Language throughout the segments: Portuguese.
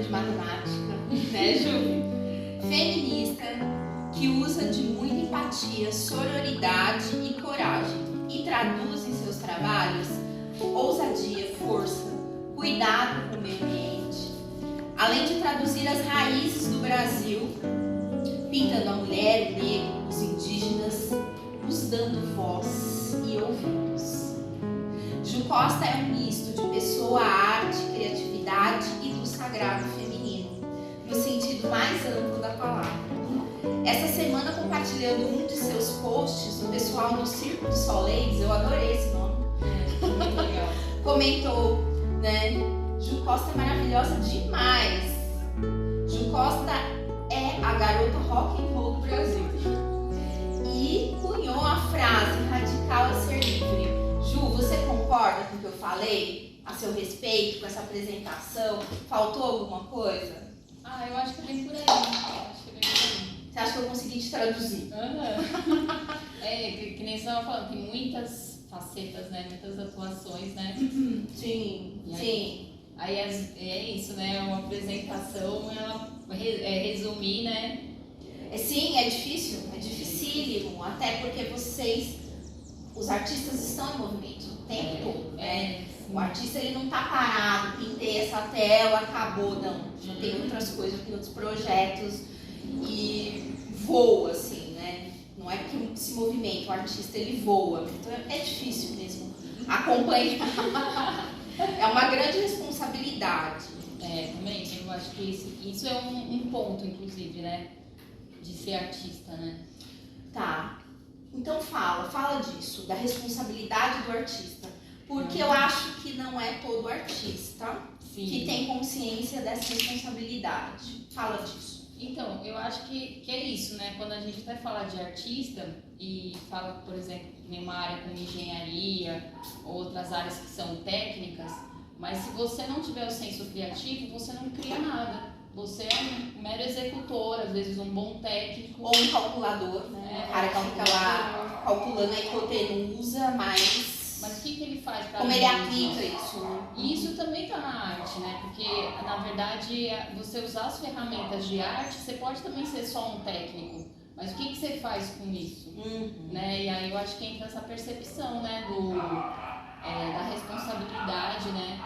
de matemática, né, Ju? Feminista, que usa de muita empatia, sororidade e coragem e traduz em seus trabalhos ousadia, força, cuidado com o meio ambiente, além de traduzir as raízes do Brasil, pintando a mulher, o negro, os indígenas, nos dando voz e ouvidos. Ju Costa é um misto de pessoa, arte, criatividade e do sagrado feminino, no sentido mais amplo da palavra. Essa semana, compartilhando um de seus posts, o pessoal no Circo dos Soleils, eu adorei esse nome, Muito legal. comentou, né? Ju Costa é maravilhosa demais. Ju Costa é a garota rock and roll do Brasil. E cunhou a frase radical a ser livre. Ju, você concorda com o que eu falei a seu respeito, com essa apresentação? Faltou alguma coisa? Eu acho que é bem por aí. Acho que é bem por aí. Você acha que eu consegui te traduzir? Que nem você estava falando, tem muitas facetas, né? Muitas atuações, né? Sim, E aí, sim. Aí é isso, né? Uma apresentação, ela resumir, né? Sim, é difícil, é dificílimo, até porque vocês, os artistas estão em movimento o tempo todo, né? O artista ele não está parado, pintei essa tela, acabou, não. Já tem outras coisas, tem outros projetos e voa, assim, né? Não é que se movimenta, o artista ele voa, então é difícil mesmo acompanhar. É uma grande responsabilidade. Também, eu acho que isso é um ponto, inclusive, né? De ser artista, né? Tá, então fala disso, da responsabilidade do artista. Porque eu acho que não é todo artista que tem consciência dessa responsabilidade. Fala disso. Então, eu acho que é isso, né? Quando a gente vai falar de artista e fala, por exemplo, em uma área como engenharia, ou outras áreas que são técnicas, mas se você não tiver o senso criativo, você não cria nada. Você é um mero executor, às vezes um bom técnico. Ou um calculador, né? O cara que fica lá calculando aí que o roteiro não usa, mas o que ele faz para como ele aplica isso? E isso também está na arte, né? Porque, na verdade, você usar as ferramentas de arte, você pode também ser só um técnico. Mas o que você faz com isso? Né? E aí eu acho que entra essa percepção, né? Da responsabilidade, né?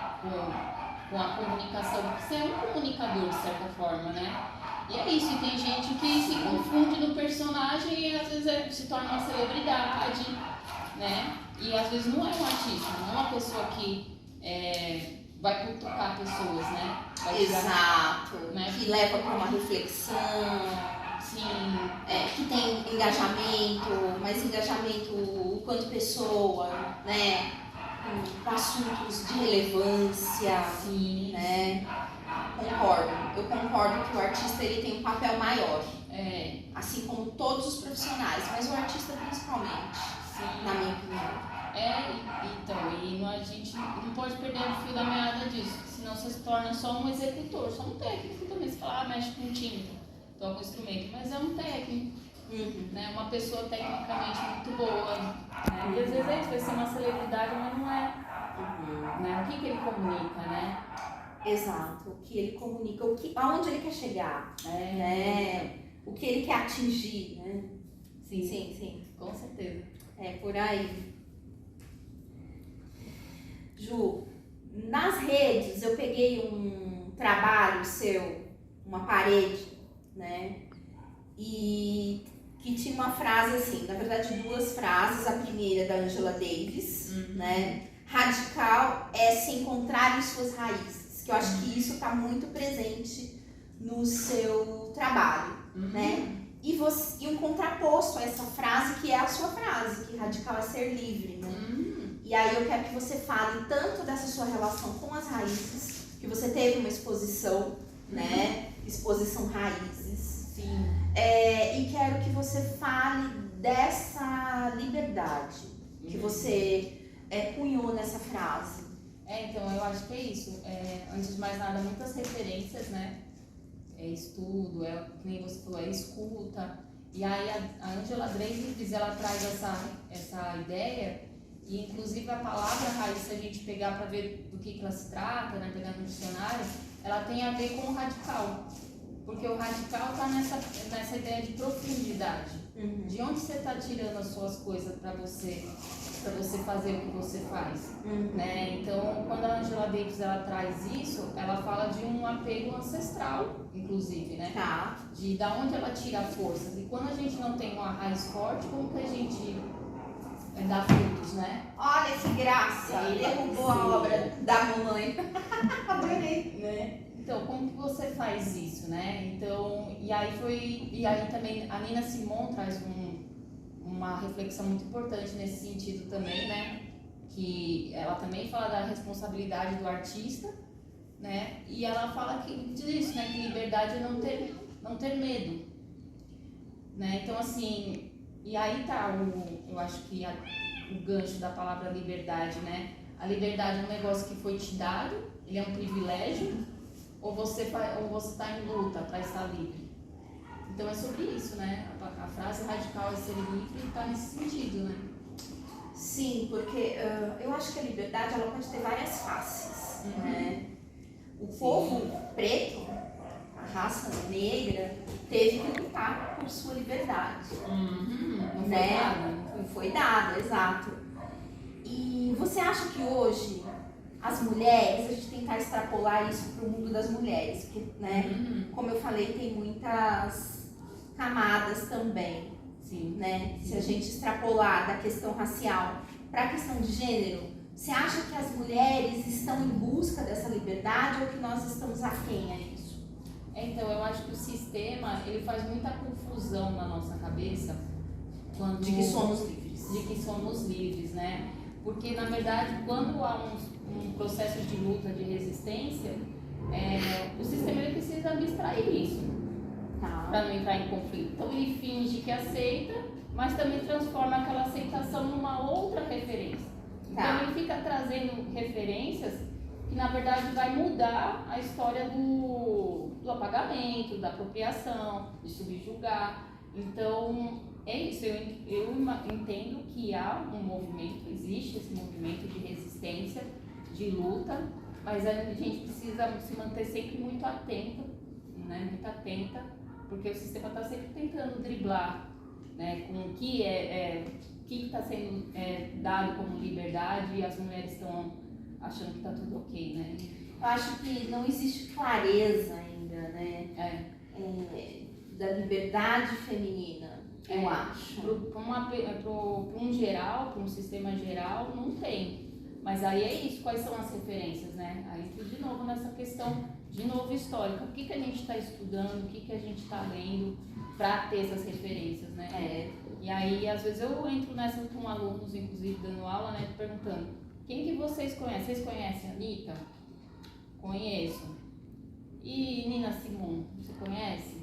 Com a comunicação. Porque você é um comunicador, de certa forma, né? E é isso. E tem gente que se confunde no personagem e às vezes se torna uma celebridade, né? E às vezes não é um artista, não é uma pessoa que vai cutucar pessoas, né? Exato, né? Que leva para uma reflexão, que tem engajamento, mas engajamento quanto pessoa, né? Com assuntos de relevância, né? Eu concordo que o artista ele tem um papel maior, assim como todos os profissionais, mas o artista principalmente, na minha opinião. Então, a gente não pode perder o fio da meada disso, senão você se torna só um executor, só um técnico também. Você fala, mexe com tinta, toca um instrumento, mas é um técnico, né? Uma pessoa tecnicamente muito boa, né? E às vezes vai ser uma celebridade, mas não é. Né? O que ele comunica, né? Exato, o que ele comunica, aonde ele quer chegar, né? O que ele quer atingir, né? Sim. Com certeza. É por aí. Ju, nas redes eu peguei um trabalho seu, uma parede, né? E que tinha uma frase assim, na verdade duas frases, a primeira da Angela Davis, né? Radical é se encontrar em suas raízes, que eu acho que isso está muito presente no seu trabalho, né? E um contraposto a essa frase, que é a sua frase, que radical é ser livre, né? E aí eu quero que você fale tanto dessa sua relação com as raízes, que você teve uma exposição, né? Exposição Raízes. E quero que você fale dessa liberdade que você cunhou nessa frase. Então, eu acho que é isso. Antes de mais nada, muitas referências, né? Estudo, que nem você falou, escuta. E aí a Angela Davis, ela traz essa ideia E inclusive a palavra raiz, se a gente pegar para ver do que ela se trata, né, pegar no dicionário, ela tem a ver com o radical. Porque o radical está nessa ideia de profundidade. De onde você está tirando as suas coisas para você fazer o que você faz. Né? Então, quando a Angela Davis ela traz isso, ela fala de um apego ancestral, inclusive, né? Tá. De da onde ela tira forças. E quando a gente não tem uma raiz forte, como que a gente dá frutos, né? Olha que graça! Derrubou a obra da mamãe. Adorei. Né? Então, como que você faz isso, né? Então, e aí também a Nina Simone traz uma reflexão muito importante nesse sentido também, né? Que ela também fala da responsabilidade do artista, né? E ela fala disso, né? Que liberdade é não ter medo, né? Então, assim, e aí tá eu acho que o gancho da palavra liberdade, né? A liberdade é um negócio que foi te dado, ele é um privilégio, ou você está em luta para estar livre? Então é sobre isso, né? A frase radical é ser livre está nesse sentido, né? Sim, porque eu acho que a liberdade ela pode ter várias faces, né? O povo preto, a raça negra, teve que lutar por sua liberdade. Não né? foi dada. Não foi dada, exato. E você acha que hoje as mulheres, a gente tentar extrapolar isso para o mundo das mulheres, porque, né, como eu falei, tem muitas camadas também, Sim. né? Se a gente extrapolar da questão racial para a questão de gênero, você acha que as mulheres estão em busca dessa liberdade ou que nós estamos aquém a isso? Então, eu acho que o sistema, ele faz muita confusão na nossa cabeça de que somos livres. De que somos livres, né? Porque, na verdade, quando há um processo de luta, de resistência, o sistema ele precisa abstrair isso, para não entrar em conflito. Então, ele finge que aceita, mas também transforma aquela aceitação numa outra referência. Então, ele fica trazendo referências que, na verdade, vai mudar a história do apagamento, da apropriação, de subjugar. Então, é isso, eu entendo que há um movimento, existe esse movimento de resistência, de luta, mas a gente precisa se manter sempre muito atento, né? Muito atenta, porque o sistema está sempre tentando driblar, né? Com o que está sendo dado como liberdade e as mulheres estão achando que está tudo ok, né? Eu acho que não existe clareza ainda, né? Da liberdade feminina. Eu acho. Para um geral, para um sistema geral, não tem. Mas aí é isso, quais são as referências, né? Aí entra de novo nessa questão, de novo histórica. O que a gente está estudando, o que a gente está lendo para ter essas referências, né? E aí, às vezes, eu entro nessa com alunos, inclusive, dando aula, né? Perguntando, quem que vocês conhecem? Vocês conhecem a Anitta? Conheço. E Nina Simone, você conhece?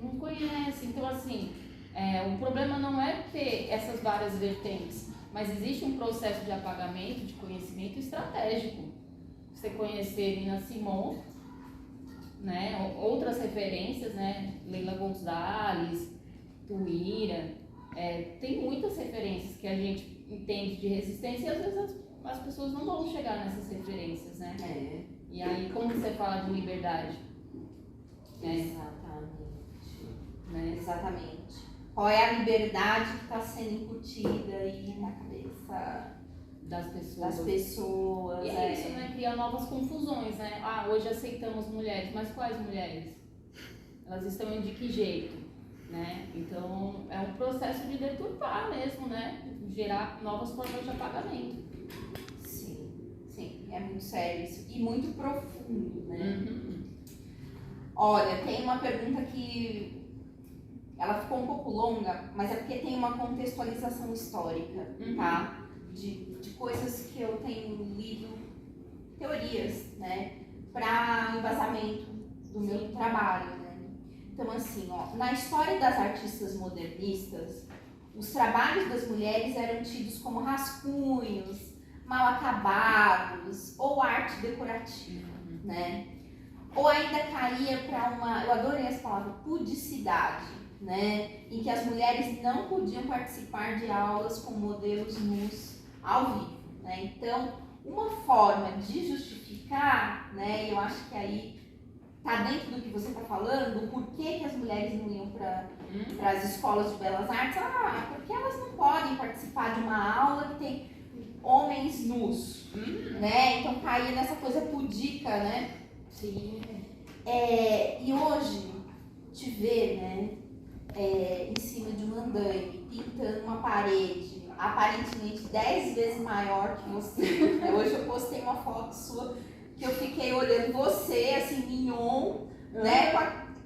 Não conhece. Então, assim, o problema não é ter essas várias vertentes, mas existe um processo de apagamento, de conhecimento estratégico. Você conhecer Nina Simone, né? Outras referências, né? Leila Gonzalez, Tuíra, tem muitas referências que a gente entende de resistência e às vezes as pessoas não vão chegar nessas referências, né? E aí, como você fala de liberdade? Exatamente. Qual é a liberdade que está sendo incutida aí na cabeça das pessoas? E é isso, né? Cria novas confusões, né? Hoje aceitamos mulheres, mas quais mulheres? Elas estão de que jeito? Né? Então, é um processo de deturpar mesmo, né? Gerar novas formas de apagamento. Sim, é muito sério isso. E muito profundo, né? Olha, tem uma pergunta que ela ficou um pouco longa, mas é porque tem uma contextualização histórica, tá? De coisas que eu tenho lido, teorias, né? Para embasamento do meu trabalho, né? Então, assim, na história das artistas modernistas, os trabalhos das mulheres eram tidos como rascunhos, mal acabados ou arte decorativa, né? Ou ainda caía para eu adorei essa palavra, pudicidade, né? Em que as mulheres não podiam participar de aulas com modelos nus ao vivo, né? Então, uma forma de justificar, né, eu acho que aí tá dentro do que você está falando, o porquê que as mulheres não iam para as escolas de belas artes, porque elas não podem participar de uma aula que tem homens nus, né? Então caía nessa coisa pudica, né? Sim. E hoje, te ver, né, em cima de um andaime, pintando uma parede aparentemente 10 vezes maior que você. Hoje eu postei uma foto sua que eu fiquei olhando você, assim, mignon, né,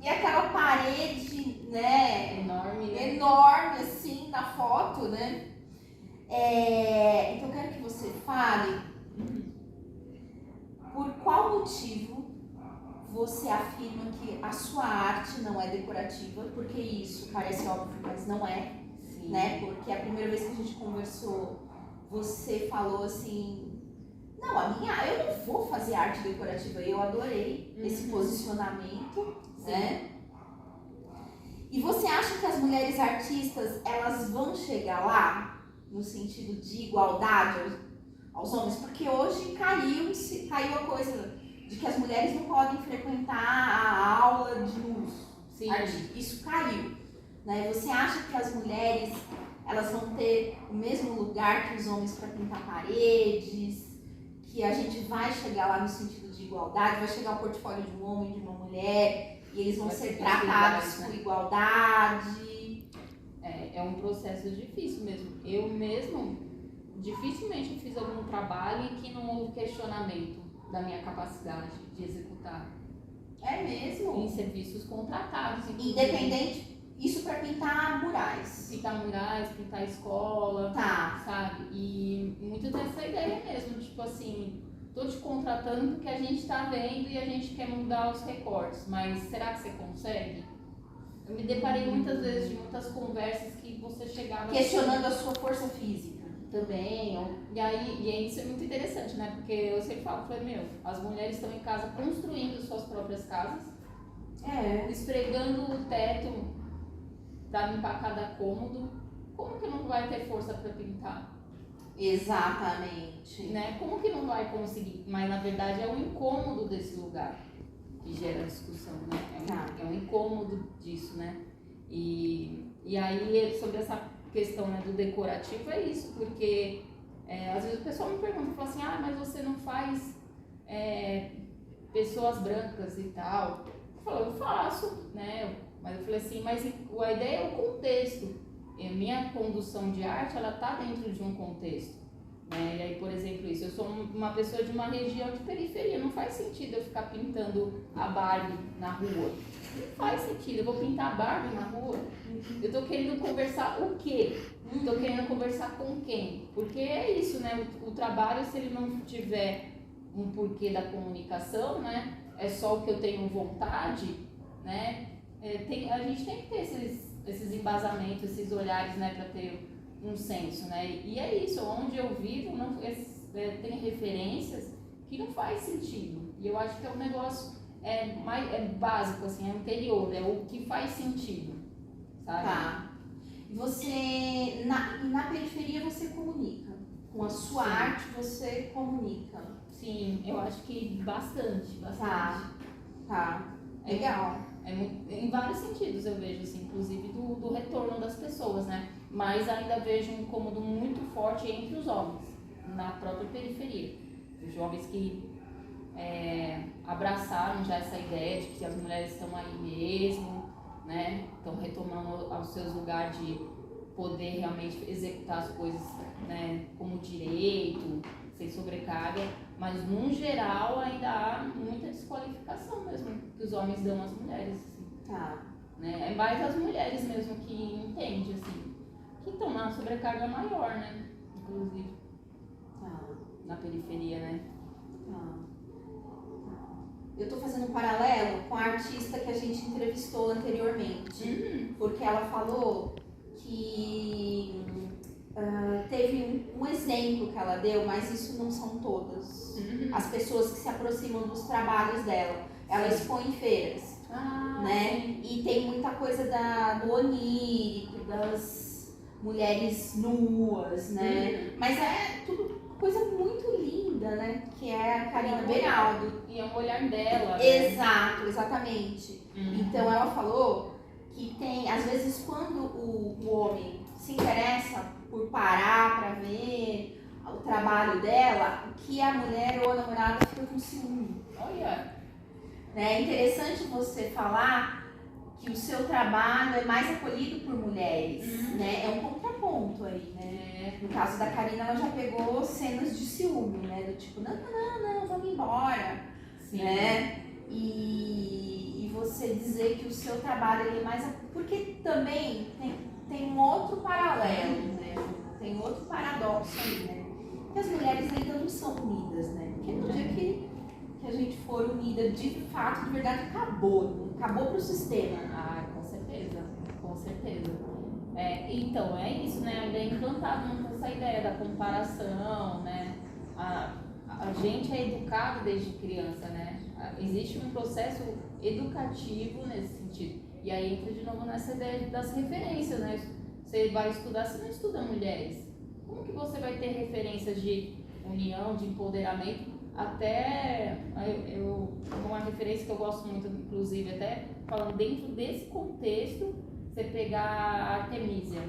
e aquela parede, né, enorme, assim, na foto, né. Então eu quero que você fale por qual motivo você afirma que a sua arte não é decorativa, porque isso parece óbvio, mas não é, né? Porque a primeira vez que a gente conversou, você falou assim, não, eu não vou fazer arte decorativa. Eu adorei esse posicionamento, né? E você acha que as mulheres artistas, elas vão chegar lá, no sentido de igualdade aos homens? Porque hoje caiu a coisa de que as mulheres não podem frequentar a aula de luz. Isso caiu, né? Você acha que as mulheres, elas vão ter o mesmo lugar que os homens para pintar paredes? Que a gente vai chegar lá no sentido de igualdade? Vai chegar o portfólio de um homem e de uma mulher e eles vão ser tratados com igualdade? É um processo difícil mesmo. Eu mesmo, dificilmente fiz algum trabalho em que não houve questionamento da minha capacidade de executar. É mesmo? Em serviços contratados. Independente, isso para pintar murais. Pintar murais, pintar escola, sabe? E muito dessa ideia mesmo, tipo assim, tô te contratando porque a gente tá vendo e a gente quer mudar os recortes, mas será que você consegue? Eu me deparei muitas vezes de muitas conversas que você chegava... questionando a sua força física. Também, e isso é muito interessante, né? Porque eu sempre falo, as mulheres estão em casa construindo suas próprias casas, esfregando o teto para limpar cada cômodo. Como que não vai ter força para pintar? Exatamente. Né? Como que não vai conseguir? Mas na verdade é o incômodo desse lugar que gera discussão, né? É um incômodo disso, né? E aí sobre essa questão, né, do decorativo é isso, porque às vezes o pessoal me pergunta, fala assim, mas você não faz pessoas brancas e tal? Eu faço, né? Mas eu falei assim, mas a ideia é o contexto. Minha condução de arte, ela tá dentro de um contexto, né? E aí, por exemplo, eu sou uma pessoa de uma região de periferia, não faz sentido eu ficar pintando a Barbie na rua. Não faz sentido, eu vou pintar a Barbie na rua. Eu tô querendo conversar o quê? Tô querendo conversar com quem? Porque é isso, né? O trabalho, se ele não tiver um porquê da comunicação, né? É só o que eu tenho vontade, né? A gente tem que ter esses embasamentos, esses olhares, né? Para ter um senso, né? E é isso, onde eu vivo tem referências que não faz sentido. E eu acho que é um negócio básico, assim, é anterior, é o que faz sentido, sabe? Tá. Você, na periferia você comunica, com a sua arte você comunica. Sim, eu acho que bastante. Tá. Legal. Em vários sentidos eu vejo, assim, inclusive do retorno das pessoas, né? Mas ainda vejo um incômodo muito forte entre os homens, na própria periferia. Os homens que abraçaram já essa ideia de que as mulheres estão aí mesmo, né? Estão retomando aos seus lugares de poder realmente executar as coisas, né, como direito, sem sobrecarga, mas no geral ainda há muita desqualificação mesmo que os homens dão às mulheres, assim. Né? É mais as mulheres mesmo que entendem, assim, que estão na sobrecarga maior, né? Inclusive na periferia, né? Eu tô fazendo um paralelo com a artista que a gente entrevistou anteriormente, porque ela falou que teve um exemplo que ela deu, mas isso não são todas as pessoas que se aproximam dos trabalhos dela. Ela expõe em feiras, né? Sim. E tem muita coisa do onírico, mulheres nuas, né? Mas é tudo coisa muito linda, né? Que é a Karina Beraldo. E é o olhar dela. Exato, exatamente. Então ela falou que tem, às vezes, quando o homem se interessa por parar para ver o trabalho dela, que a mulher ou a namorada fica com ciúme. Olha. É interessante você falar que o seu trabalho é mais acolhido por mulheres, né? É um contraponto aí, né? No caso da Karina, ela já pegou cenas de ciúme, né? Do tipo, não, vamos embora, Sim. né? E você dizer que o seu trabalho ele é mais... Porque também tem um outro paralelo, né? Tem outro paradoxo aí, né? Que as mulheres ainda não são unidas, né? Porque no dia que a gente for unida de fato, de verdade, acabou pro sistema. Ah, com certeza, com certeza. Então, é isso, né? Ainda é implantado muito essa ideia da comparação, né? A gente é educado desde criança, né? Existe um processo educativo nesse sentido. E aí entra de novo nessa ideia das referências, né? Você vai estudar, você não estuda mulheres. Como que você vai ter referências de união, de empoderamento? Até uma referência que eu gosto muito, inclusive, até falando dentro desse contexto, você pegar a Artemisia,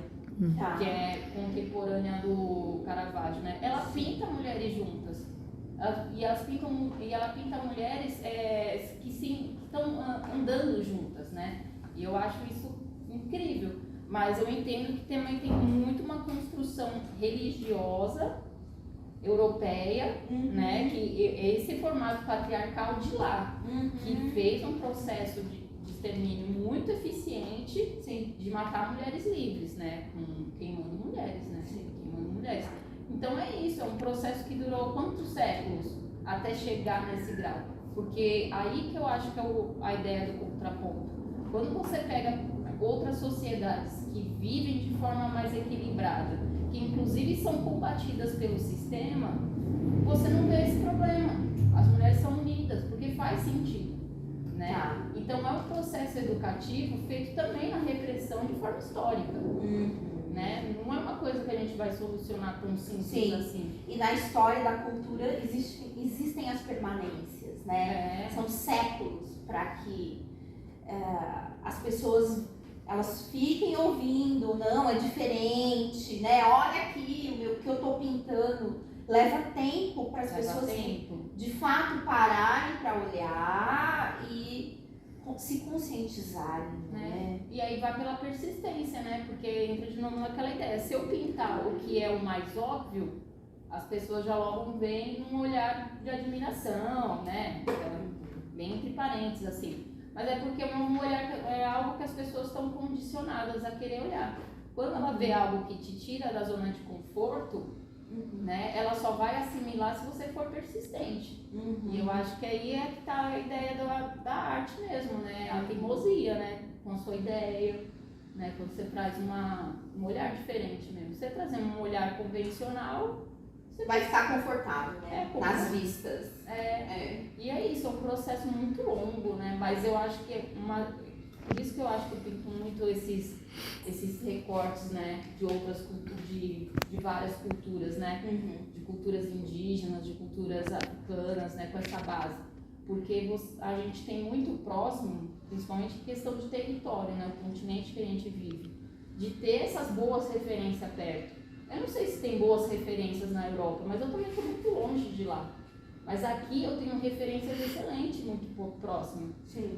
que é contemporânea do Caravaggio, né? Ela pinta mulheres juntas. Ela pinta mulheres que estão andando juntas, né? E eu acho isso incrível. Mas eu entendo que também tem muito uma construção religiosa europeia, né, que esse formato patriarcal de lá, que fez um processo de extermínio muito eficiente, sim, de matar mulheres livres, né, queimando mulheres, né, queimando mulheres. Então é isso, é um processo que durou quantos séculos até chegar nesse grau? Porque aí que eu acho que é a ideia do contraponto. Quando você pega outras sociedades que vivem de forma mais equilibrada, que inclusive são combatidas pelo sistema, você não vê esse problema. As mulheres são unidas, porque faz sentido, né? Então é um processo educativo feito também na repressão de forma histórica, né? Não é uma coisa que a gente vai solucionar tão simples assim. E na história da cultura existem as permanências, né? São séculos para que as pessoas elas fiquem ouvindo, não, é diferente, né? Olha aqui, o que eu tô pintando. Leva tempo para as pessoas de fato pararem para olhar e se conscientizarem, né? E aí vai pela persistência, né? Porque entra de novo naquela ideia. Se eu pintar o que é o mais óbvio, as pessoas já logo veem num olhar de admiração, né? Bem entre parênteses, assim. Mas é porque um olhar é algo que as pessoas estão condicionadas a querer olhar. Quando ela vê algo que te tira da zona de conforto, né, ela só vai assimilar se você for persistente. E eu acho que aí é que está a ideia da arte mesmo, né? A teimosia, né? Com a sua ideia, né? Quando você traz um olhar diferente mesmo. Você trazer um olhar convencional, você vai ficar confortável, né? Nas vistas. E é isso, é um processo muito longo, né? Mas eu acho que por isso que eu acho que eu pinto muito esses recortes, né? De outras culturas, de várias culturas, né? De culturas indígenas, de culturas africanas, né? Com essa base. Porque a gente tem muito próximo, principalmente em questão de território, né? O continente que a gente vive. De ter essas boas referências perto. Eu não sei se tem boas referências na Europa, mas eu também estou muito longe de lá. Mas aqui eu tenho referências excelentes, muito próximo.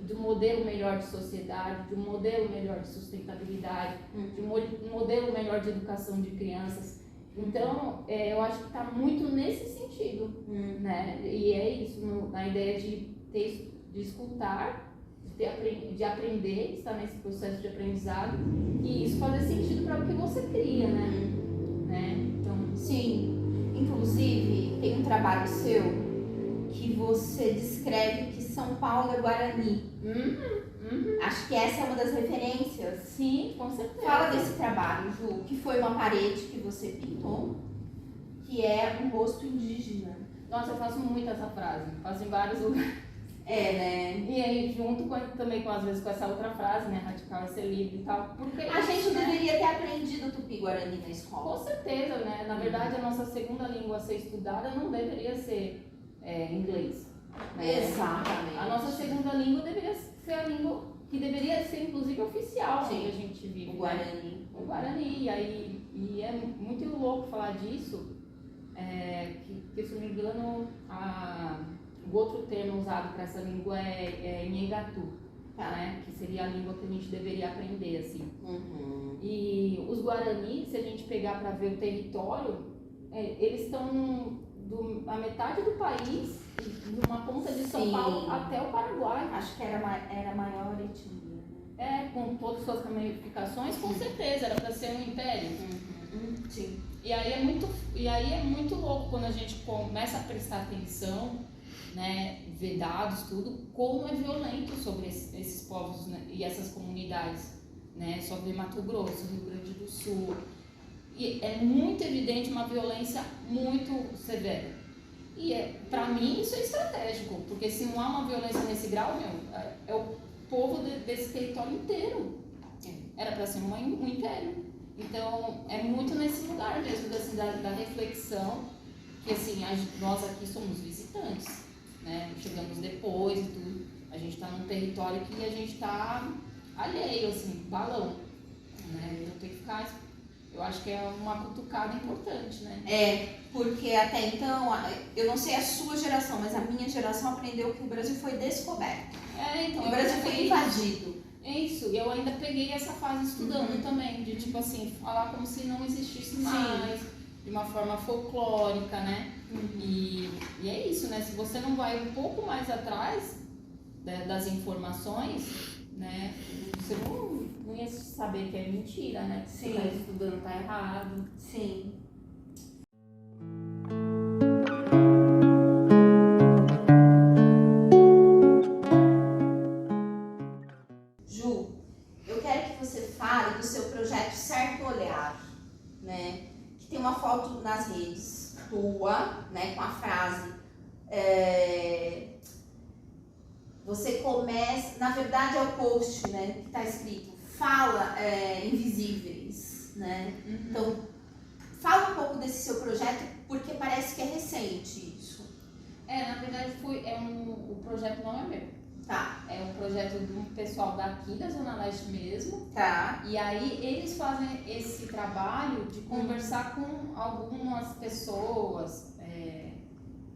De um modelo melhor de sociedade, de um modelo melhor de sustentabilidade, de um modelo melhor de educação de crianças. Então, eu acho que está muito nesse sentido, né? E é isso, na ideia de escutar, de aprender, estar nesse processo de aprendizado, e isso fazer sentido para o que você cria, né? Então, sim, inclusive tem um trabalho seu que você descreve que São Paulo é Guarani. Acho que essa é uma das referências. Sim, com certeza. Fala desse trabalho, Ju, que foi uma parede que você pintou, que é um rosto indígena. Nossa, eu faço muito essa frase, faço em vários lugares. Né? E E aí, junto também às vezes com essa outra frase, né? Radical é ser livre e tal. Porque a gente deveria ter aprendido Tupi-Guarani na escola. Com certeza, né? Na verdade, a nossa segunda língua a ser estudada não deveria ser inglês. Né? Exatamente. A nossa segunda língua deveria ser a língua que deveria ser, inclusive, oficial onde a gente vive. O Guarani. O Guarani. E é muito louco falar disso, que se não me engano, o outro termo usado para essa língua é Nhengatu, né? Que seria a língua que a gente deveria aprender, assim. Uhum. E os Guarani, se a gente pegar para ver o território, eles estão a metade do país, de uma ponta de São Paulo até o Paraguai. Acho que era a maior etnia. Com todas as suas ramificações, com certeza, era para ser um império. Sim. E aí é muito louco quando a gente começa a prestar atenção, né, ver dados, tudo, como é violento sobre esses povos, né, e essas comunidades, né, sobre Mato Grosso, Rio Grande do Sul. E é muito evidente uma violência muito severa. E para mim isso é estratégico, porque se não há uma violência nesse grau, é o povo desse território inteiro. Era para ser um império. Então é muito nesse lugar mesmo assim, da reflexão, que assim, nós aqui somos visitantes, né? Chegamos depois e tudo. A gente está num território que a gente está alheio, assim, balão. Né? Então tem que ficar. Eu acho que é uma cutucada importante, né? Porque até então, eu não sei a sua geração, mas a minha geração aprendeu que o Brasil foi descoberto. Então, o Brasil foi invadido. Isso, eu ainda peguei essa fase estudando também, de tipo assim, falar como se não existisse mais, de uma forma folclórica, né? E é isso, né? Se você não vai um pouco mais atrás das informações, né? Você não ia saber que é mentira, né? Que você está estudando tá errado. Sim. Ju, eu quero que você fale do seu projeto Certo Olhar, né? Que tem uma foto nas redes tua, né? Com a frase... Você começa, na verdade é o post, né, que está escrito, fala invisíveis, né? Então, fala um pouco desse seu projeto, porque parece que é recente isso. Na verdade o projeto não é meu. Tá. É um projeto de um pessoal daqui da Zona Leste mesmo. Tá. E aí eles fazem esse trabalho de conversar com algumas pessoas,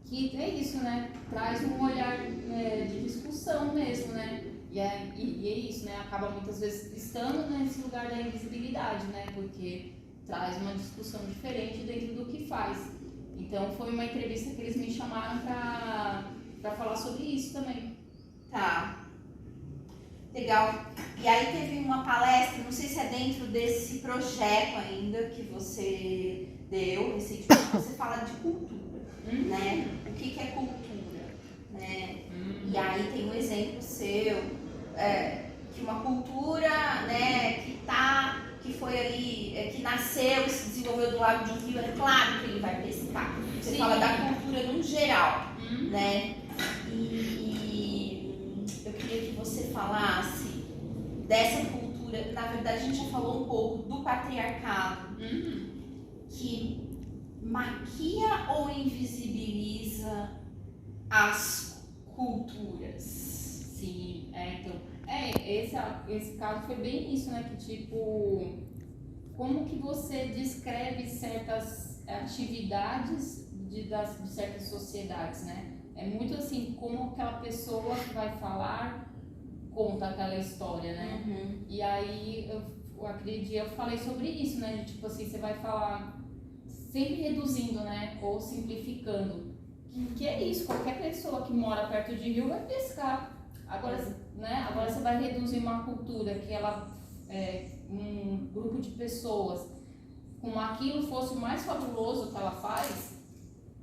que é isso, né? Traz um olhar de discussão mesmo, né? E é isso, né? Acaba muitas vezes estando nesse lugar da invisibilidade, né? Porque traz uma discussão diferente dentro do que faz. Então foi uma entrevista que eles me chamaram para falar sobre isso também. Tá. Legal. E aí teve uma palestra, não sei se é dentro desse projeto ainda que você deu recentemente, você fala de cultura. Né? O que é cultura, né? E aí tem um exemplo seu, que uma cultura, né, que foi ali, que nasceu e se desenvolveu do lado de um rio, é claro que ele vai pescar. Você fala da cultura num geral, né? E eu queria que você falasse dessa cultura, na verdade a gente já falou um pouco do patriarcado, que maquia ou invisibiliza as culturas? Sim, então, esse caso foi bem isso, né, que tipo, como que você descreve certas atividades de certas sociedades, né? É muito assim, como aquela pessoa que vai falar conta aquela história, né? E aí, aquele dia eu falei sobre isso, né, de, tipo assim, você vai falar sempre reduzindo, né, ou simplificando, que é isso, qualquer pessoa que mora perto de rio vai pescar. Agora você vai reduzir uma cultura que ela um grupo de pessoas, como aquilo fosse o mais fabuloso que ela faz,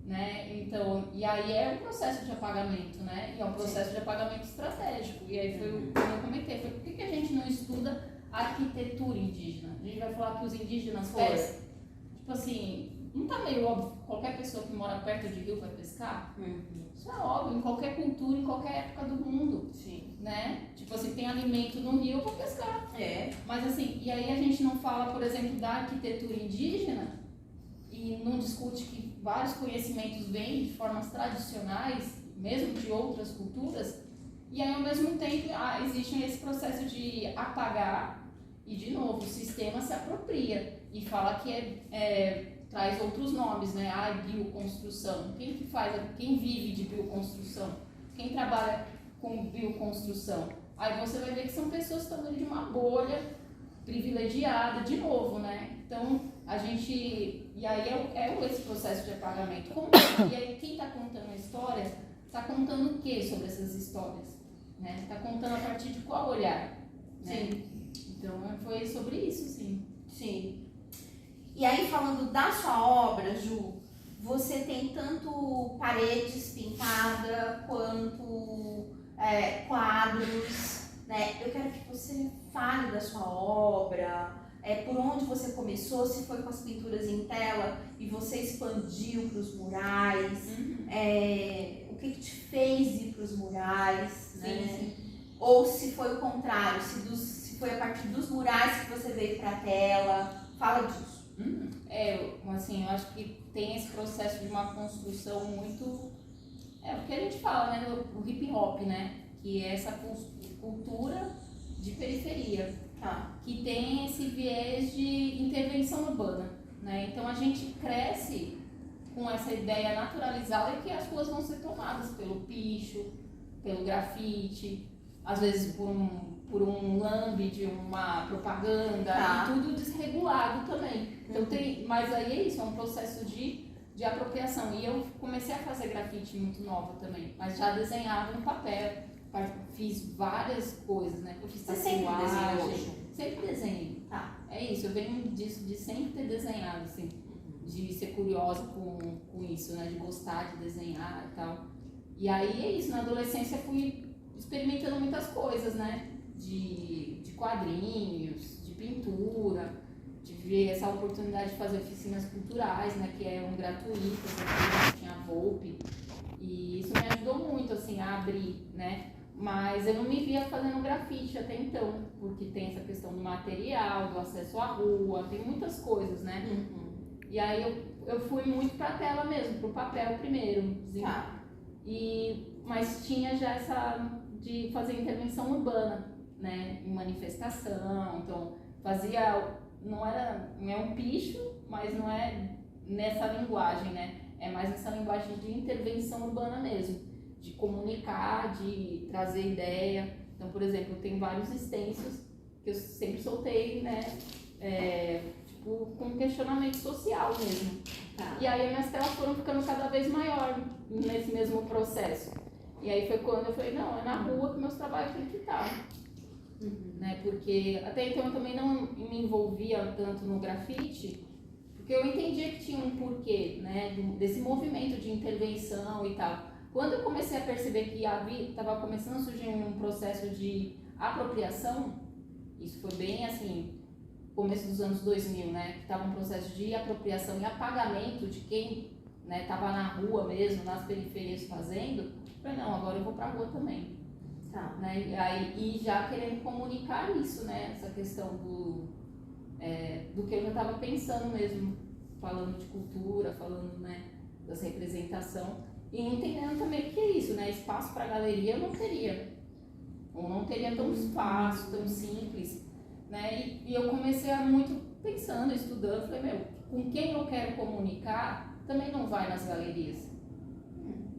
né, então, e aí é um processo de apagamento, né, e é um processo de apagamento estratégico, e aí foi o que eu comentei, por que a gente não estuda arquitetura indígena? A gente vai falar que os indígenas pescam, tipo assim, não tá meio óbvio que qualquer pessoa que mora perto de rio vai pescar? Isso é óbvio, em qualquer cultura, em qualquer época do mundo. Sim. né? Tipo assim, tem alimento no rio, eu vou pescar. Mas assim, e aí a gente não fala, por exemplo, da arquitetura indígena e não discute que vários conhecimentos vêm de formas tradicionais, mesmo de outras culturas, e aí ao mesmo tempo existe esse processo de apagar e, de novo, o sistema se apropria e fala que traz outros nomes, né? Bioconstrução. Quem vive de bioconstrução? Quem trabalha com bioconstrução? Aí você vai ver que são pessoas que estão dentro de uma bolha privilegiada, de novo, né? Então, e aí esse processo de apagamento. E aí quem está contando a história, está contando o que sobre essas histórias? Né? Está contando a partir de qual olhar? Né? Sim. Então, foi sobre isso, sim. Sim. E aí, falando da sua obra, Ju, você tem tanto paredes pintadas quanto quadros, né? Eu quero que você fale da sua obra, por onde você começou, se foi com as pinturas em tela e você expandiu para os murais, o que te fez ir para os murais, né? Sim. Ou se foi o contrário, se foi a partir dos murais que você veio para a tela. Fala disso. Assim, eu acho que tem esse processo de uma construção muito... o que a gente fala, né, no hip hop, né? Que é essa cultura de periferia, que tem esse viés de intervenção urbana, né? Então a gente cresce com essa ideia naturalizada que as ruas vão ser tomadas pelo picho, pelo grafite, às vezes por um lambe de uma propaganda, e tudo desregulado também. Então mas aí é isso, é um processo de apropriação. E eu comecei a fazer grafite muito nova também, mas já desenhava no papel, fiz várias coisas, né? Eu fiz tatuagem, sempre desenhei. É isso, eu venho disso, de sempre ter desenhado, assim, de ser curiosa com isso, né? De gostar de desenhar e tal. E aí é isso, na adolescência fui experimentando muitas coisas, né? De quadrinhos, de pintura, de ver essa oportunidade de fazer oficinas culturais, né? Que eram gratuitas, tinha a Volpe. E isso me ajudou muito, assim, a abrir, né? Mas eu não me via fazendo grafite até então, porque tem essa questão do material, do acesso à rua, tem muitas coisas, né? E aí eu fui muito pra tela mesmo, pro papel primeiro. Mas tinha já essa de fazer intervenção urbana, né? Em manifestação, então não é um picho, mas não é nessa linguagem, né? É mais essa linguagem de intervenção urbana mesmo, de comunicar, de trazer ideia. Então, por exemplo, eu tenho vários extensos que eu sempre soltei, né? Com questionamento social mesmo. E aí as minhas telas foram ficando cada vez maior nesse mesmo processo. E aí foi quando eu falei, não, é na rua que meus trabalhos têm que estar. Né? Porque até então eu também não me envolvia tanto no grafite, porque eu entendia que tinha um porquê, né? Desse movimento de intervenção e tal. Quando eu comecei a perceber que estava começando a surgir um processo de apropriação, isso foi bem assim, começo dos anos 2000, né? Que estava um processo de apropriação e apagamento de quem estava na rua mesmo, nas periferias fazendo. Eu falei, não, agora eu vou para a rua também. Né? E já querendo comunicar isso, né? Essa questão do que eu já estava pensando mesmo, falando de cultura, falando, né, dessa representação. E entendendo também que é isso, né? Espaço para galeria eu não teria. Ou não teria tão espaço, tão simples. Né? E eu comecei a muito pensando, estudando, falei, com quem eu quero comunicar também não vai nas galerias.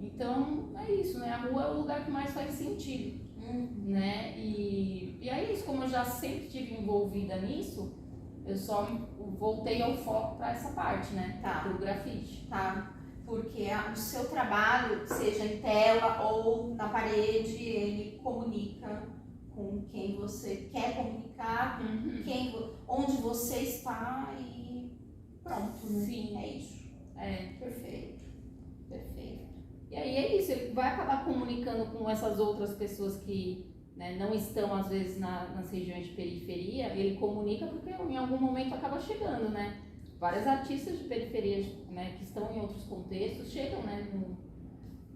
Então é isso, né? A rua é o lugar que mais faz sentido. Né? E aí isso, como eu já sempre estive envolvida nisso, eu só voltei ao foco para essa parte, né? Pro grafite. Porque o seu trabalho, seja em tela ou na parede, ele comunica com quem você quer comunicar, onde você está e pronto, né? Sim. É isso. Perfeito. E aí é isso, ele vai acabar comunicando com essas outras pessoas que, né, não estão às vezes nas regiões de periferia. Ele comunica porque em algum momento acaba chegando, né? Vários artistas de periferia, né, que estão em outros contextos chegam, né,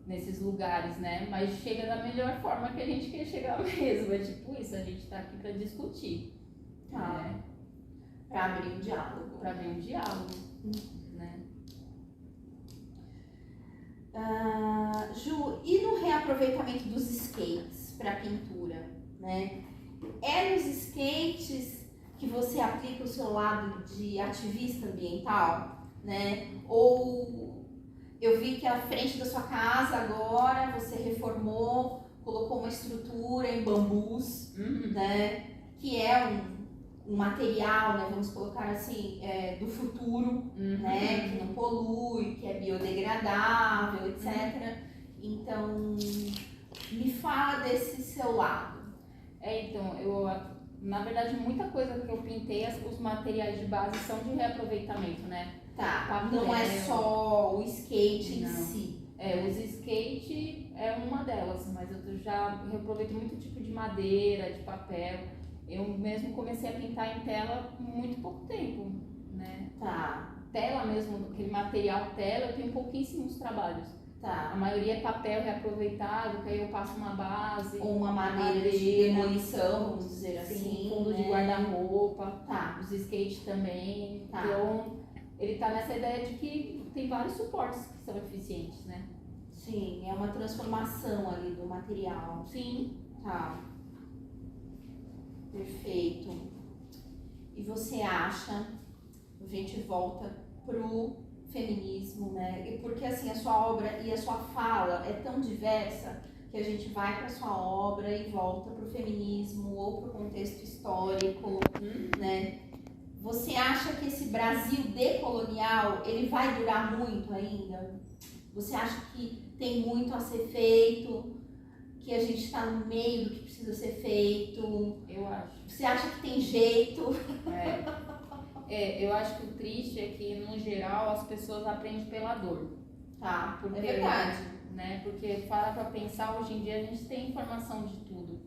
nesses lugares, né? Mas chega da melhor forma que a gente quer chegar mesmo. É tipo isso, a gente tá aqui para discutir. Né? Para abrir um diálogo. Para abrir um diálogo, né? Ju, e no reaproveitamento dos skates para pintura, né? É nos skates que você aplica o seu lado de ativista ambiental, né? Ou eu vi que a frente da sua casa agora você reformou, colocou uma estrutura em bambus, né? Que é um material, né? Vamos colocar assim, do futuro, né? Que não polui, que é biodegradável, etc. Então, me fala desse seu lado. Então, na verdade, muita coisa que eu pintei, os materiais de base são de reaproveitamento, né? Tá, Papel, não é só o skate em si. Os skate é uma delas, mas eu já reaproveito muito tipo de madeira, de papel. Eu mesmo comecei a pintar em tela há muito pouco tempo, né? Tá. Tela mesmo, aquele material tela, eu tenho pouquíssimos trabalhos. Tá. A maioria é papel reaproveitado, que aí eu passo uma base. Ou uma madeira de demolição, vamos dizer assim. Fundo, né? De guarda-roupa. Tá. Os skates também. Tá. Então, ele tá nessa ideia de que tem vários suportes que são eficientes, né? Sim, é uma transformação ali do material. Sim. Tá. Perfeito. E você acha, a gente volta pro feminismo, né? E porque assim, a sua obra e a sua fala é tão diversa que a gente vai para sua obra e volta pro feminismo ou pro contexto histórico, né? Você acha que esse Brasil decolonial, ele vai durar muito ainda? Você acha que tem muito a ser feito? Que a gente está no meio do que precisa ser feito? Eu acho. Você acha que tem jeito? Eu acho que o triste é que, no geral, as pessoas aprendem pela dor. Tá, porque, é verdade. Né? Porque, para pensar, hoje em dia a gente tem informação de tudo.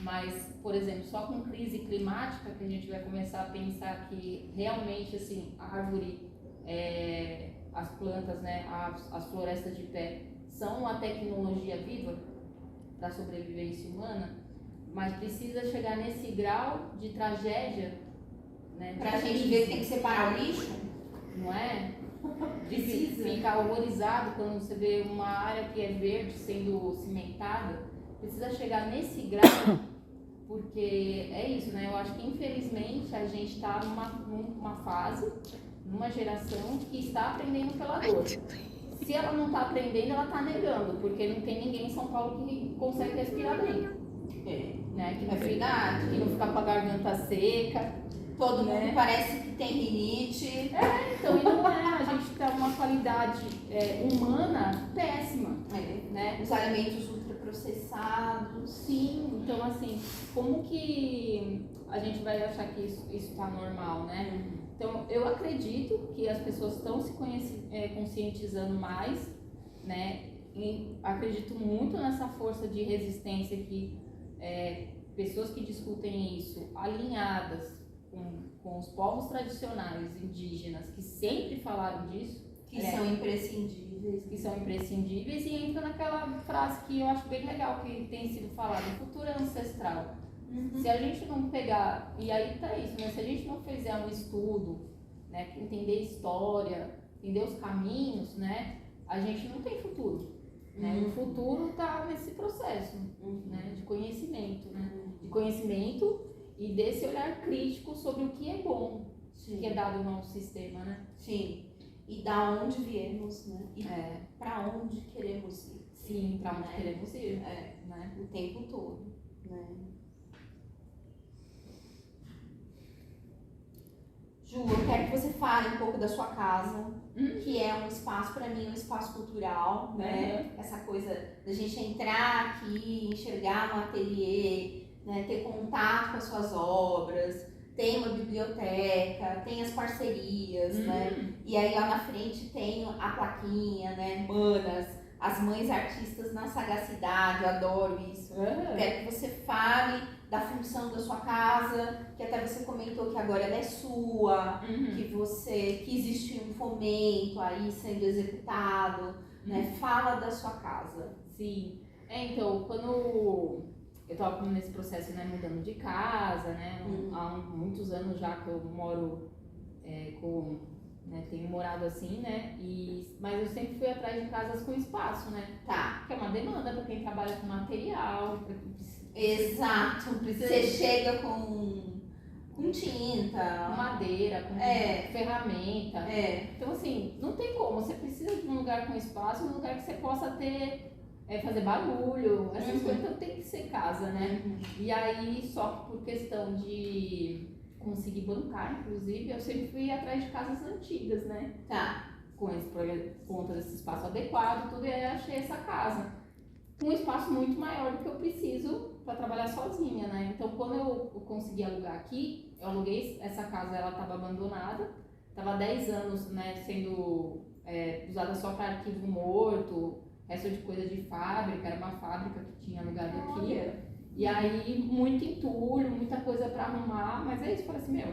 Mas, por exemplo, só com crise climática que a gente vai começar a pensar que realmente, assim, a árvore, as plantas, né, as florestas de pé são uma tecnologia viva para a sobrevivência humana, mas precisa chegar nesse grau de tragédia, né? Pra gente ver que tem que separar o lixo? Não é? Precisa. Ficar horrorizado quando você vê uma área que é verde sendo cimentada. Precisa chegar nesse grau, porque é isso, né? Eu acho que infelizmente a gente está numa fase, numa geração que está aprendendo pela dor. Se ela não está aprendendo, ela está negando, porque não tem ninguém em São Paulo que consegue respirar bem. Né? Que não verdade. Que não fica com a garganta seca. Todo mundo parece que tem rinite. Então, e não é. A gente tem uma qualidade humana péssima. Né? Os alimentos ultraprocessados. Sim, então assim, como que a gente vai achar que isso está normal, né? Então, eu acredito que as pessoas estão se conscientizando mais, né? E acredito muito nessa força de resistência que pessoas que discutem isso, alinhadas com os povos tradicionais indígenas, que sempre falaram disso, que são imprescindíveis, e entra naquela frase que eu acho bem legal, que tem sido falada: o futuro é ancestral. Se a gente não pegar, e aí tá isso, né? Se a gente não fizer um estudo, né, entender história, entender os caminhos, né, a gente não tem futuro. Né? O futuro tá nesse processo, né, de conhecimento, né? De conhecimento e desse olhar crítico sobre o que é bom, que é dado no nosso sistema, né? Sim. E da onde viemos, né? E para onde queremos ir. Sim, para onde queremos ir. Né? O tempo todo, né? Ju, eu quero que você fale um pouco da sua casa, que é um espaço, para mim, um espaço cultural, né? Essa coisa da gente entrar aqui, enxergar no ateliê, né? Ter contato com as suas obras, tem uma biblioteca, tem as parcerias, né? E aí lá na frente tem a plaquinha, né? Manas, as mães artistas na sagacidade, eu adoro isso. Quero que você fale da função da sua casa, que até você comentou que agora ela é sua, que existe um fomento aí sendo executado, né? Fala da sua casa. Sim. Então, quando eu estava nesse processo, né, mudando de casa, né, há muitos anos já que eu moro tenho morado assim, né, mas eu sempre fui atrás de casas com espaço, né, Tá. que é uma demanda para quem trabalha com material. Exato. Você chega com tinta, com madeira, com ferramenta. Então, assim, não tem como. Você precisa de um lugar com espaço, um lugar que você possa fazer barulho, essas coisas. Então, tem que ser casa, né? E aí, só por questão de conseguir bancar, inclusive, eu sempre fui atrás de casas antigas, né? Tá. Com conta desse espaço adequado, tudo, e aí eu achei essa casa. Com um espaço muito maior do que eu preciso para trabalhar sozinha, né? Então, quando eu consegui alugar aqui, eu aluguei essa casa, ela estava abandonada, estava há 10 anos, né, sendo usada só para arquivo morto, resto de coisa de fábrica, era uma fábrica que tinha alugado aqui. E aí, muito entulho, muita coisa para arrumar, mas é isso, eu falei assim,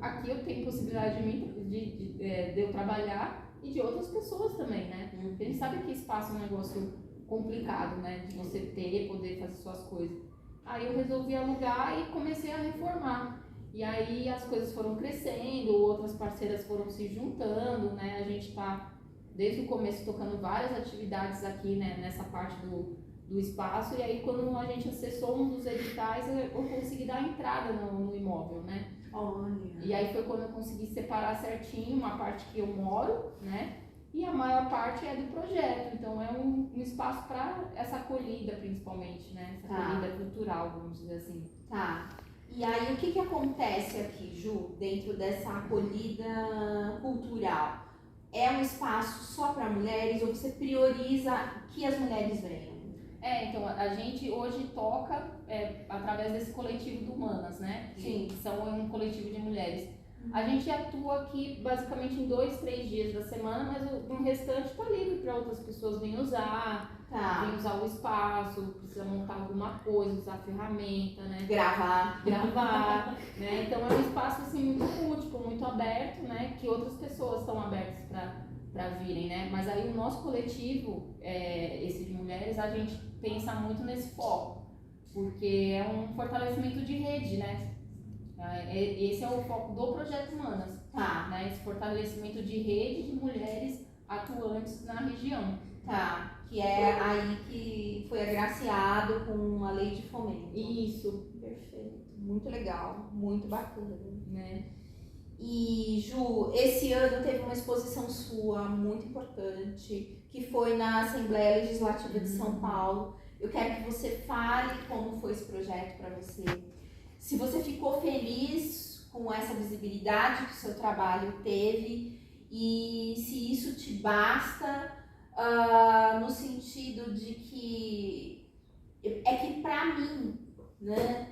aqui eu tenho possibilidade de eu trabalhar e de outras pessoas também, né? Porque a gente sabe que espaço é um negócio complicado, né, de você poder fazer suas coisas. Aí eu resolvi alugar e comecei a reformar. E aí as coisas foram crescendo, outras parceiras foram se juntando, né, a gente tá desde o começo tocando várias atividades aqui, né, nessa parte do espaço, e aí quando a gente acessou um dos editais, eu consegui dar a entrada no imóvel, né. Olha. E aí foi quando eu consegui separar certinho uma parte que eu moro, né, e a maior parte é do projeto, então é um espaço para essa acolhida, principalmente, né? Essa acolhida cultural, vamos dizer assim. Tá. E aí, o que acontece aqui, Ju, dentro dessa acolhida cultural? É um espaço só para mulheres ou você prioriza que as mulheres venham? Então, a gente hoje toca através desse coletivo do Humanas, né? Sim. Que são um coletivo de mulheres. A gente atua aqui basicamente em 2, 3 dias da semana, mas o restante está livre para outras pessoas virem usar, virem usar o espaço, precisa montar alguma coisa, usar ferramenta, né? Gravar, né? Então é um espaço assim muito lúdico, muito aberto, né? Que outras pessoas estão abertas para virem, né? Mas aí o nosso coletivo, esse de mulheres, a gente pensa muito nesse foco, porque é um fortalecimento de rede, né? Esse é o foco do Projeto Humanas, né? Esse fortalecimento de rede de mulheres atuantes na região. Que é aí que foi agraciado com a lei de fomento. Isso. Perfeito. Muito legal, muito bacana. Né? E, Ju, esse ano teve uma exposição sua muito importante, que foi na Assembleia Legislativa de São Paulo. Eu quero que você fale como foi esse projeto para você. Se você ficou feliz com essa visibilidade que o seu trabalho teve e se isso te basta, no sentido de que para mim, né,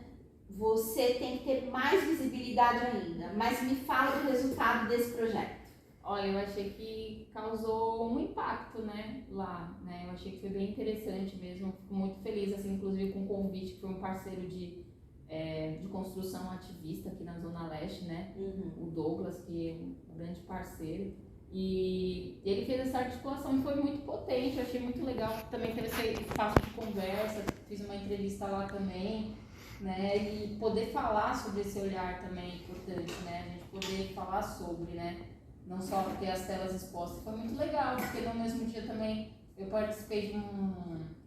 você tem que ter mais visibilidade ainda, mas me fala do resultado desse projeto. Olha, eu achei que causou um impacto, né, lá, né, eu achei que foi bem interessante mesmo, fico muito feliz, assim, inclusive com o convite, que foi um parceiro de construção ativista aqui na Zona Leste, né? O Douglas, que é um grande parceiro, e ele fez essa articulação e foi muito potente, eu achei muito legal. Também teve esse espaço de conversa, fiz uma entrevista lá também, né? E poder falar sobre esse olhar também é importante, né? A gente poder falar sobre, né? Não só ter as telas expostas, foi muito legal, porque no mesmo dia também eu participei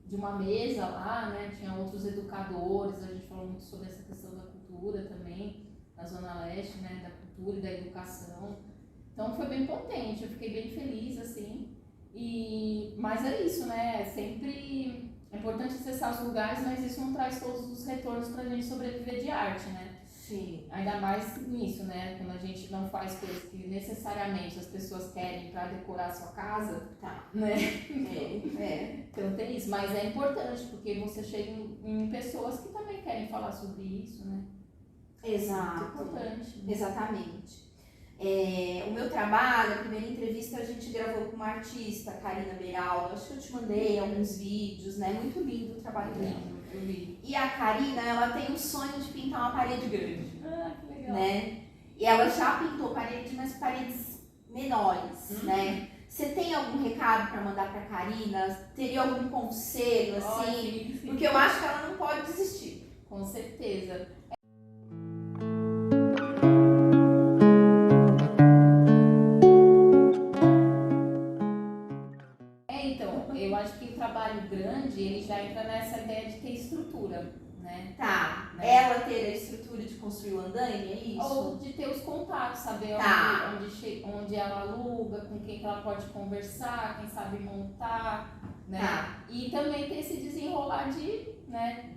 de uma mesa lá, né, tinha outros educadores, a gente falou muito sobre essa questão da cultura também, na Zona Leste, né, da cultura e da educação. Então foi bem potente, eu fiquei bem feliz, assim, mas é isso, né, sempre é importante acessar os lugares, mas isso não traz todos os retornos pra gente sobreviver de arte, né. Sim. Ainda mais nisso, né? Quando a gente não faz coisas que necessariamente as pessoas querem para decorar a sua casa, né? Então tem isso, mas é importante porque você chega em pessoas que também querem falar sobre isso, né? Exato. É importante. Né? Exatamente. O meu trabalho, a primeira entrevista a gente gravou com uma artista, Karina Beraldo, acho que eu te mandei alguns vídeos, né? Muito lindo o trabalho dela. E a Karina, ela tem o sonho de pintar uma parede grande. Que legal. Né? E ela já pintou parede, mas paredes menores, né? Você tem algum recado para mandar para Karina? Teria algum conselho, assim? Sim. Porque eu acho que ela não pode desistir. Com certeza. Então, eu acho que o trabalho grande, ele já entra nessa ideia de ter estrutura, né? Tá. Né? Ela ter a estrutura de construir o andaime, é isso? Ou de ter os contatos, saber Tá. onde ela aluga, com quem que ela pode conversar, quem sabe montar, né? Tá. E também ter esse desenrolar de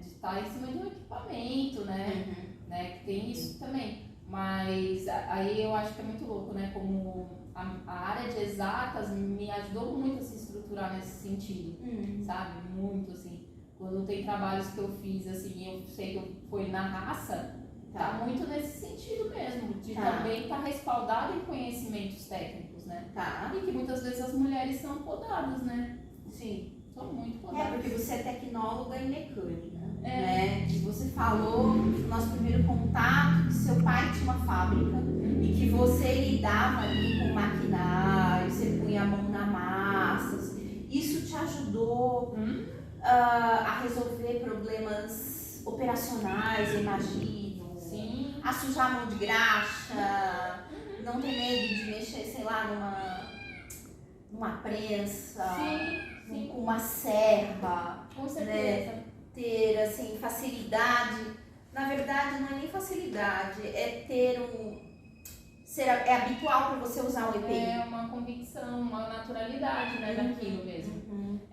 estar em cima de um equipamento, né? Né? Que tem isso também. Mas aí eu acho que é muito louco, né? Como a área de exatas me ajudou muito a se estruturar nesse sentido, sabe? Muito, assim. Quando tem trabalhos que eu fiz, assim, eu sei que foi na raça, tá muito nesse sentido mesmo, de também estar respaldado em conhecimentos técnicos, né? Tá. E que muitas vezes as mulheres são podadas, né? Sim. São muito podadas. Porque você é tecnóloga em mecânica, né? E você falou no nosso primeiro contato que seu pai tinha uma fábrica e que você lidava ali com maquinário, você punha a mão na massa. Isso te ajudou a resolver problemas operacionais, eu imagino. Sim. A sujar a mão de graxa, não ter medo de mexer, sei lá, numa prensa. Sim. Com uma serra, com certeza, né? Ter assim facilidade, na verdade não é nem facilidade, é ter é habitual para você usar o EPI. É uma convicção, uma naturalidade, né, daquilo mesmo.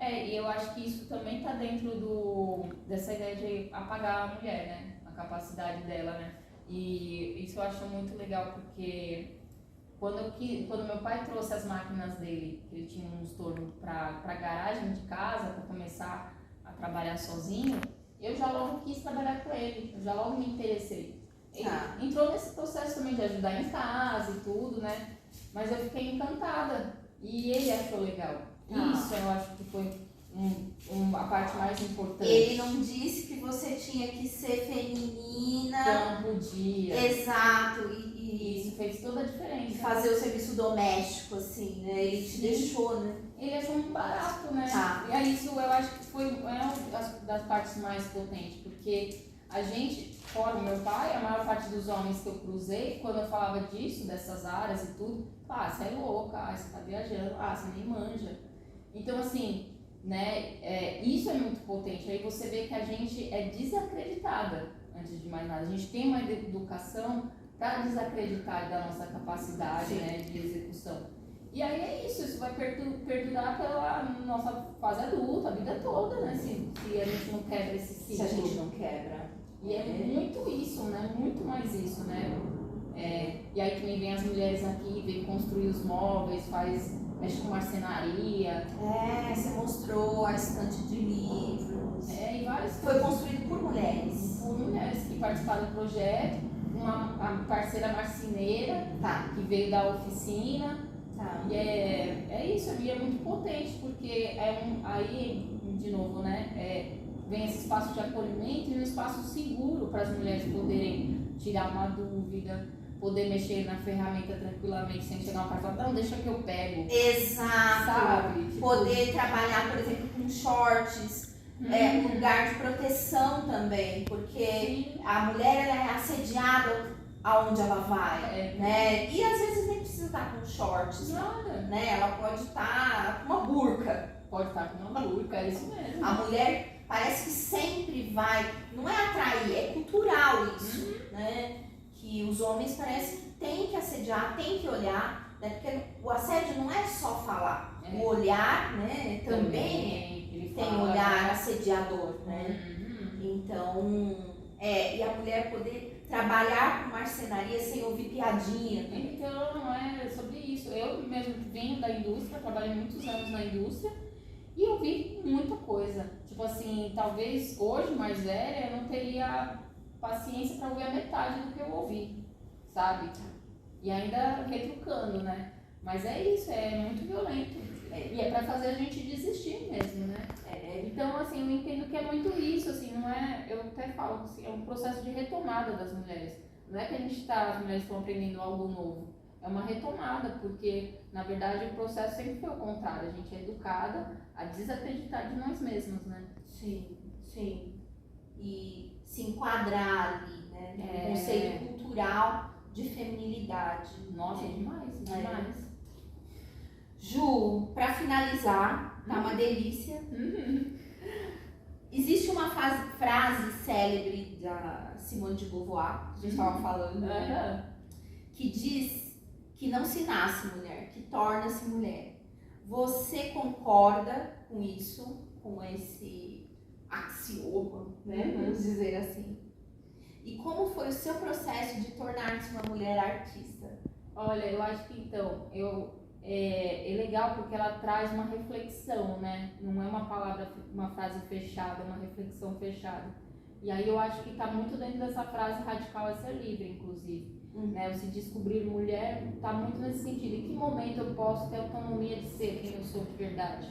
E eu acho que isso também está dentro dessa ideia de apagar a mulher, né, a capacidade dela, né. E isso eu acho muito legal porque quando meu pai trouxe as máquinas dele, que ele tinha uns tornos para a garagem de casa, para começar a trabalhar sozinho, eu já logo quis trabalhar com ele, eu já logo me interessei. Ele entrou nesse processo também de ajudar em casa e tudo, né? Mas eu fiquei encantada e ele achou legal. Isso eu acho que foi a parte mais importante. Ele não disse que você tinha que ser feminina. Não podia. Exato. Isso fez toda a diferença. E fazer o serviço doméstico, assim, né? Ele te deixou, né? Ele achou muito barato, né? E aí isso eu acho que foi uma das partes mais potentes, porque a gente, fora o meu pai, a maior parte dos homens que eu cruzei, quando eu falava disso, dessas áreas e tudo, você é louca, você tá viajando, você nem manja. Então, assim, né, isso é muito potente. Aí você vê que a gente é desacreditada, antes de mais nada. A gente tem uma educação para desacreditar da nossa capacidade, né, de execução. E aí é isso vai perdurar pela nossa fase adulta, a vida toda, né, se a gente não quebra esse ciclo. Se a gente não quebra. E é muito isso, né, muito mais isso, né. E aí também vem as mulheres aqui, vem construir os móveis, mexe com marcenaria. Você mostrou a estante de livros. E várias Foi construído por mulheres. Por mulheres que participaram do projeto. Uma parceira marceneira que veio da oficina. E é isso, e é muito potente, porque aí, de novo, né, vem esse espaço de acolhimento e um espaço seguro para as mulheres poderem tirar uma dúvida, poder mexer na ferramenta tranquilamente, sem chegar uma parte e falar, não, deixa que eu pego. Exato. Sabe? Poder trabalhar, por exemplo, com shorts, um lugar de proteção também, porque a mulher ela é assediada aonde ela vai, né? E às vezes nem precisa estar com shorts, né? Ela pode estar com uma burca. Pode estar com uma burca, é isso mesmo. A mulher parece que sempre vai, não é atrair, é cultural isso, né? Que os homens parecem que tem que assediar, tem que olhar, né? Porque o assédio não é só falar, o olhar, né? Também tem olhar assediador, né? Então, e a mulher poder trabalhar com marcenaria sem ouvir piadinha. Então, é sobre isso. Eu mesmo venho da indústria, trabalhei muitos anos na indústria e eu vi muita coisa. Tipo assim, talvez hoje, mais velha, eu não teria paciência para ouvir a metade do que eu ouvi, sabe? E ainda retrucando, né? Mas é isso, é muito violento. E é pra fazer a gente desistir mesmo, né? Então, assim, eu entendo que é muito isso, assim, não é... Eu até falo, assim, é um processo de retomada das mulheres. Não é que as mulheres estão aprendendo algo novo. é uma retomada, porque na verdade o processo sempre foi o contrário, a gente é educada a desacreditar de nós mesmas, né? Sim, sim. E se enquadrar ali, né? No conceito cultural de feminilidade. Nossa, demais, demais. Ju, pra finalizar, tá uma delícia. Existe uma frase célebre da Simone de Beauvoir, que a gente estava falando, né? Que diz que não se nasce mulher, que torna-se mulher. Você concorda com isso, com esse axioma, né? Vamos dizer assim. E como foi o seu processo de tornar-se uma mulher artista? Olha, eu acho que então, é legal porque ela traz uma reflexão, né? Não é uma palavra, uma frase fechada, é uma reflexão fechada. E aí eu acho que está muito dentro dessa frase radical é ser livre, inclusive. Né? O se descobrir mulher está muito nesse sentido. Em que momento eu posso ter autonomia de ser quem eu sou de verdade?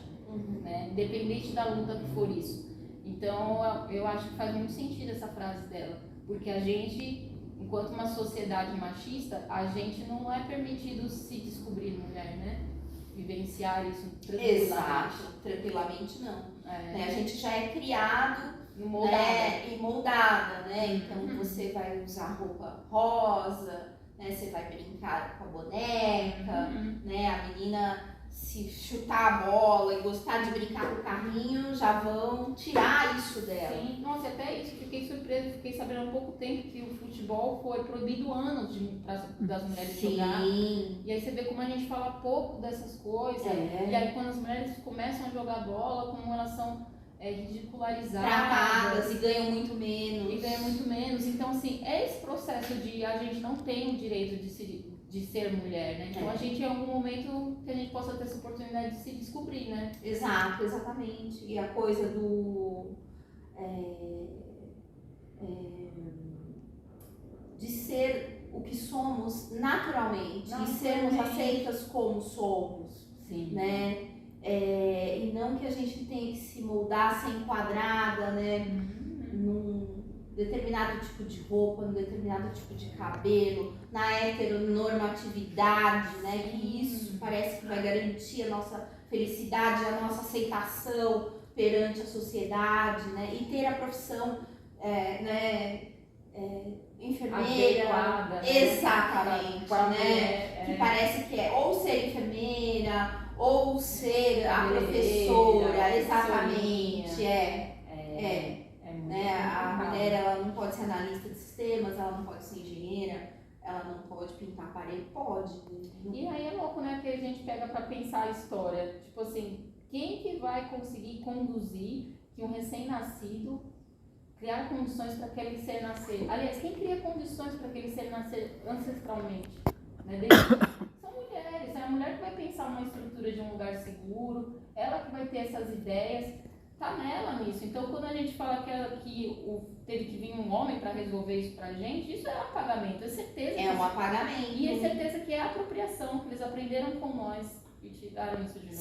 Né? Independente da luta que for isso. Então eu acho que faz muito sentido essa frase dela. Porque a gente, enquanto uma sociedade machista, a gente não é permitido se descobrir mulher, né? Vivenciar isso tranquilamente. Exato, tranquilamente não. Né? A gente já é criado moldada. E moldada, né? Então você vai usar roupa rosa, né? Você vai brincar com a boneca, né? A menina, se chutar a bola e gostar de brincar com o carrinho, já vão tirar isso dela. Sim, nossa, até isso, fiquei surpresa, fiquei sabendo há pouco tempo que o futebol foi proibido anos das mulheres jogar. E aí você vê como a gente fala pouco dessas coisas, e aí quando as mulheres começam a jogar bola, como elas são ridicularizadas. Tratadas e ganham muito menos. Então, assim, é esse processo de a gente não tem o direito de ser mulher, né? Então a gente, em algum momento, que a gente possa ter essa oportunidade de se descobrir, né? Exato, exatamente. E a coisa do... de ser o que somos naturalmente e sermos aceitas como somos. Sim. Né? E não que a gente tenha que se moldar, ser enquadrada, né? Num determinado tipo de roupa, num determinado tipo de cabelo, na heteronormatividade, né? Que isso parece que vai garantir a nossa felicidade, a nossa aceitação perante a sociedade, né? E ter a profissão, enfermeira, adequada, exatamente, né? Que parece que é ou ser enfermeira ou ser a professora, exatamente, né? A mulher, ela não pode ser analista de sistemas, ela não pode ser engenheira, ela não pode pintar aparelho, pode. E aí é louco, né? Que a gente pega pra pensar a história, tipo assim, quem que vai conseguir conduzir que um recém-nascido criar condições para aquele ser nascer? Aliás, quem cria condições para aquele ser nascer ancestralmente? Né? São mulheres, é a mulher que vai pensar uma estrutura de um lugar seguro, ela que vai ter essas ideias, tá nela nisso. Então, quando a gente fala que teve que vir um homem para resolver isso pra gente, isso é um apagamento, é certeza. É um apagamento. E é certeza que é apropriação, que eles aprenderam com nós e tiraram isso de nós.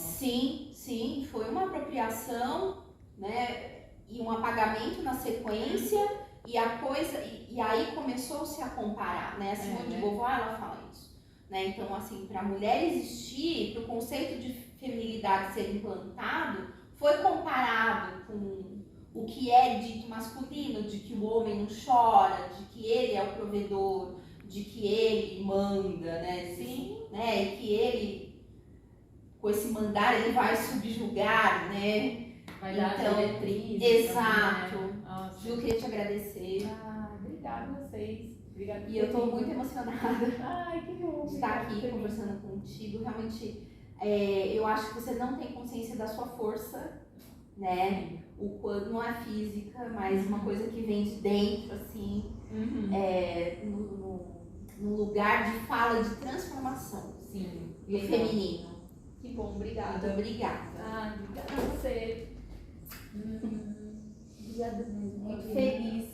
Sim, foi uma apropriação, né? E um apagamento na sequência, e aí começou-se a comparar, né? A Simone de Beauvoir, ela fala isso, né? Então, assim, para a mulher existir, para o conceito de feminilidade ser implantado, foi comparado com o que é dito masculino, de que o homem não chora, de que ele é o provedor, de que ele manda, né? Sim. Né? E que ele, com esse mandar, ele vai subjugar, né? Vai dar então, diretrizes. Exato. Né? Ju, queria te agradecer. Obrigada a vocês. Obrigada. E eu estou muito emocionada que bom, de estar aqui conversando contigo. Realmente, eu acho que você não tem consciência da sua força, né? O quanto não é física, mas uma coisa que vem de dentro, assim, no lugar de fala, de transformação. Sim. Do feminino. Que bom, obrigada. Muito obrigada. Obrigada a você. Obrigada mesmo. Muito feliz